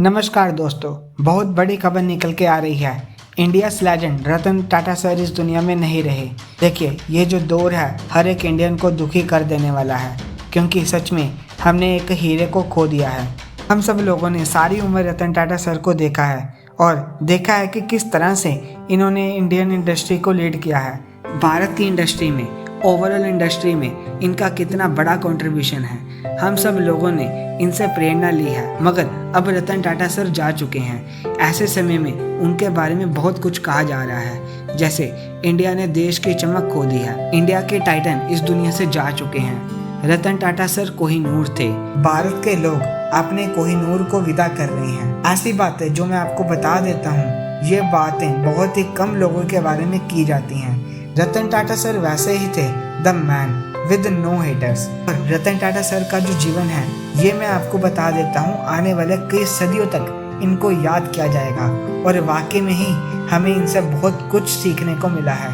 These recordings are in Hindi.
नमस्कार दोस्तों, बहुत बड़ी खबर निकल के आ रही है। इंडिया's लेजेंड रतन टाटा सर इस दुनिया में नहीं रहे। देखिए, ये जो दौर है हर एक इंडियन को दुखी कर देने वाला है, क्योंकि सच में हमने एक हीरे को खो दिया है। हम सब लोगों ने सारी उम्र रतन टाटा सर को देखा है और देखा है कि किस तरह से इन्होंने इंडियन इंडस्ट्री को लीड किया है। भारत की इंडस्ट्री में, ओवरऑल इंडस्ट्री में इनका कितना बड़ा कंट्रीब्यूशन है। हम सब लोगों ने इनसे प्रेरणा ली है, मगर अब रतन टाटा सर जा चुके हैं। ऐसे समय में उनके बारे में बहुत कुछ कहा जा रहा है, जैसे इंडिया ने देश की चमक खो दी है, इंडिया के टाइटन इस दुनिया से जा चुके हैं। रतन टाटा सर कोहिनूर थे। भारत के लोग अपने कोहिनूर को विदा कर रहे हैं। ऐसी बातें जो मैं आपको बता देता हूँ, ये बातें बहुत ही कम लोगों के बारे में की जाती हैं। रतन टाटा सर वैसे ही थे, the man with no haters. Ratan Tata sir का जो जीवन है ये मैं आपको बता देता हूँ, आने वाले कई सदियों तक इनको याद किया जाएगा और वाकई में ही हमें इनसे बहुत कुछ सीखने को मिला है।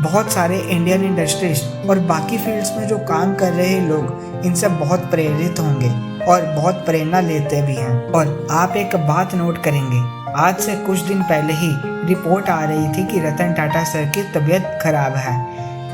बहुत सारे इंडियन इंडस्ट्रीज और बाकी फील्ड्स में जो काम कर रहे लोग इनसे बहुत प्रेरित होंगे और बहुत प्रेरणा लेते भी हैं। और आप एक बात नोट करेंगे, आज से कुछ दिन पहले ही रिपोर्ट आ रही थी कि रतन टाटा सर की तबीयत खराब है।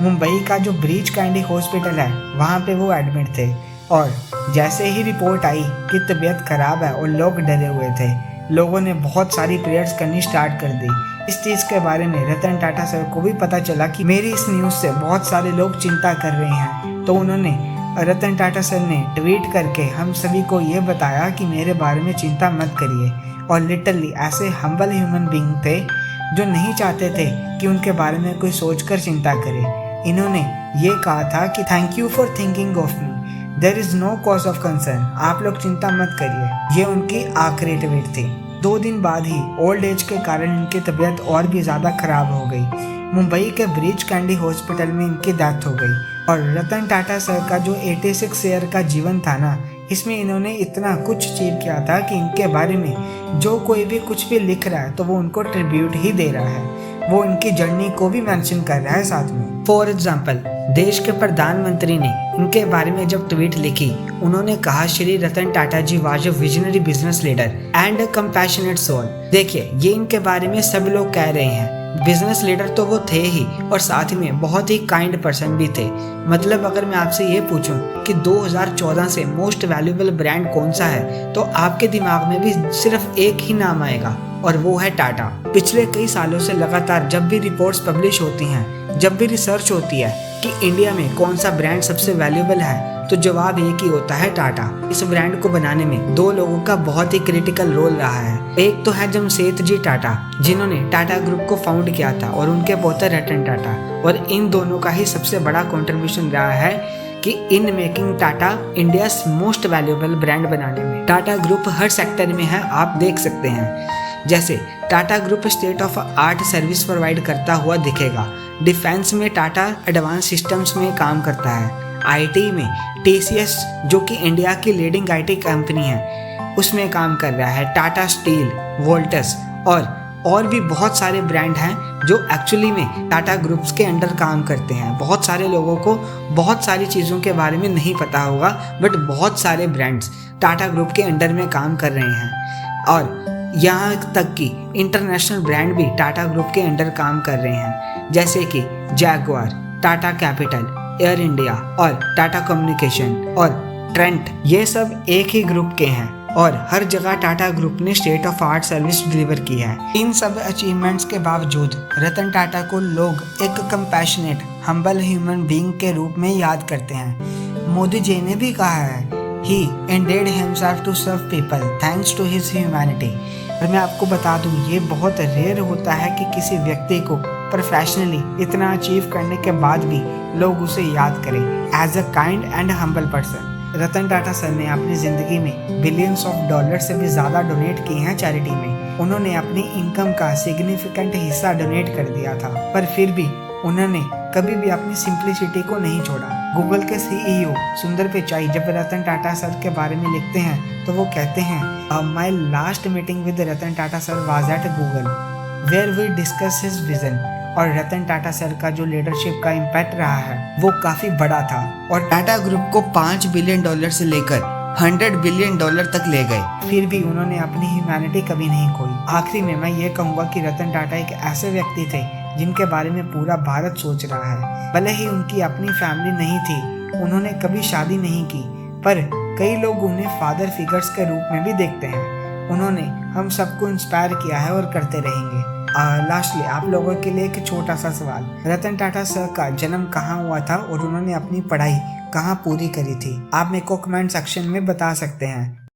मुंबई का जो ब्रीच कैंडी हॉस्पिटल है वहाँ पे वो एडमिट थे और जैसे ही रिपोर्ट आई कि तबीयत खराब है और लोग डरे हुए थे, लोगों ने बहुत सारी प्रेयर्स करनी स्टार्ट कर दी। इस चीज़ के बारे में रतन टाटा सर को भी पता चला कि मेरी इस न्यूज़ से बहुत सारे लोग चिंता कर रहे हैं, तो उन्होंने रतन टाटा सर ने ट्वीट करके हम सभी को ये बताया कि मेरे बारे में चिंता मत करिए। और लिटरली ऐसे हम्बल ह्यूमन बीइंग थे जो नहीं चाहते थे कि उनके बारे में कोई सोचकर चिंता करे। इन्होंने ये कहा था कि thank you for thinking of me, there is no cause of concern, आप लोग चिंता मत करिए। ये उनकी आखिरी ट्वीट थी। 2 दिन बाद ही ओल्ड एज के कारण इनकी तबीयत और भी ज़्यादा खराब हो गई। मुंबई के ब्रीच कैंडी हॉस्पिटल में इनकी डेथ हो गई। और रतन टाटा सर का जो 86 ईयर का जीवन था ना, इसमें इन्होंने इतना कुछ अचीव किया था कि इनके बारे में जो कोई भी कुछ भी लिख रहा है तो वो उनको ट्रिब्यूट ही दे रहा है, वो इनकी जर्नी को भी मेंशन कर रहा है साथ में। फॉर एग्जाम्पल, देश के प्रधानमंत्री ने इनके बारे में जब ट्वीट लिखी, उन्होंने कहा Shri Ratan Tata ji was a visionary business leader and a compassionate soul. देखिए, ये इनके बारे में सब लोग कह रहे हैं, बिजनेस लीडर तो वो थे ही और साथ में बहुत ही काइंड पर्सन भी थे। मतलब अगर मैं आपसे ये पूछूं कि 2014 से मोस्ट वैल्यूएबल ब्रांड कौन सा है, तो आपके दिमाग में भी सिर्फ एक ही नाम आएगा और वो है टाटा। पिछले कई सालों से लगातार जब भी रिपोर्ट्स पब्लिश होती हैं, जब भी रिसर्च होती है कि इंडिया में कौन सा ब्रांड सबसे वैल्यूएबल है, तो जवाब एक ही होता है, टाटा। इस ब्रांड को बनाने में 2 लोगों का बहुत ही क्रिटिकल रोल रहा है। एक तो है जमशेदजी टाटा, जिन्होंने टाटा ग्रुप को फाउंड किया था, और उनके पोते रतन टाटा। और इन दोनों का ही सबसे बड़ा कंट्रीब्यूशन रहा है कि in making Tata India's most valuable brand बनाने में। टाटा ग्रुप हर सेक्टर में है, आप देख सकते हैं। जैसे Tata group state of art service provide करता हुआ दिखेगा। डिफेंस में टाटा एडवांस सिस्टम्स में काम करता है। आईटी में TCS, जो कि इंडिया की लीडिंग आईटी कंपनी है, उसमें काम कर रहा है। टाटा स्टील, वोल्टस और भी बहुत सारे ब्रांड हैं जो एक्चुअली में टाटा ग्रुप्स के अंडर काम करते हैं। बहुत सारे लोगों को बहुत सारी चीज़ों के बारे में नहीं पता होगा, बट बहुत सारे ब्रांड्स टाटा ग्रुप के अंडर में काम कर रहे हैं। और यहाँ तक कि इंटरनेशनल ब्रांड भी टाटा ग्रुप के अंडर काम कर रहे हैं, जैसे कि Jaguar, Tata capital, air India और टाटा कम्युनिकेशन और ट्रेंट। ये सब एक ही ग्रुप के हैं और हर जगह टाटा ग्रुप ने state of art service deliver की है। इन सब अचीवमेंट्स के बावजूद रतन टाटा को लोग एक कंपैशनेट, हम्बल ह्यूमन बीइंग के रूप में याद करते हैं। मोदी जी ने भी कहा है, he ended himself to serve people thanks to his humanity. और मैं आपको बता दूं, ये बहुत रेयर होता है कि किसी व्यक्ति को प्रोफेशनली इतना अचीव करने के बाद भी लोग उसे याद करें as a kind and humble person. Ratan Tata sir ने अपनी ज़िंदगी में बिलियंस ऑफ डॉलर से भी ज़्यादा डोनेट किए हैं चैरिटी में। उन्होंने अपनी इनकम का सिग्निफिकेंट हिस्सा डोनेट कर दिया था, पर फिर भी उन्होंने कभी भी अपनी सिंप्लिसिटी को नहीं छोड़ा। गूगल के CEO सुंदर पिचाई जब रतन टाटा सर के बारे में लिखते हैं तो वो कहते हैं, my last meeting with Ratan Tata sir was at Google where we discuss his vision. और रतन टाटा सर का जो लीडरशिप का इम्पैक्ट रहा है वो काफ़ी बड़ा था और टाटा ग्रुप को $5 बिलियन से लेकर $100 बिलियन तक ले गए। फिर भी उन्होंने अपनी ह्यूमैनिटी कभी नहीं खोई। आखिरी में मैं ये कहूँगा कि रतन टाटा एक ऐसे व्यक्ति थे जिनके बारे में पूरा भारत सोच रहा है। भले ही उनकी अपनी फैमिली नहीं थी, उन्होंने कभी शादी नहीं की, पर कई लोग उन्हें फादर फिगर्स के रूप में भी देखते हैं। उन्होंने हम सबको इंस्पायर किया है और करते रहेंगे। लास्टली आप लोगों के लिए एक छोटा सा सवाल, रतन टाटा सर का जन्म कहाँ हुआ था और उन्होंने अपनी पढ़ाई कहाँ पूरी करी थी? आप मेरे को कमेंट सेक्शन में बता सकते हैं।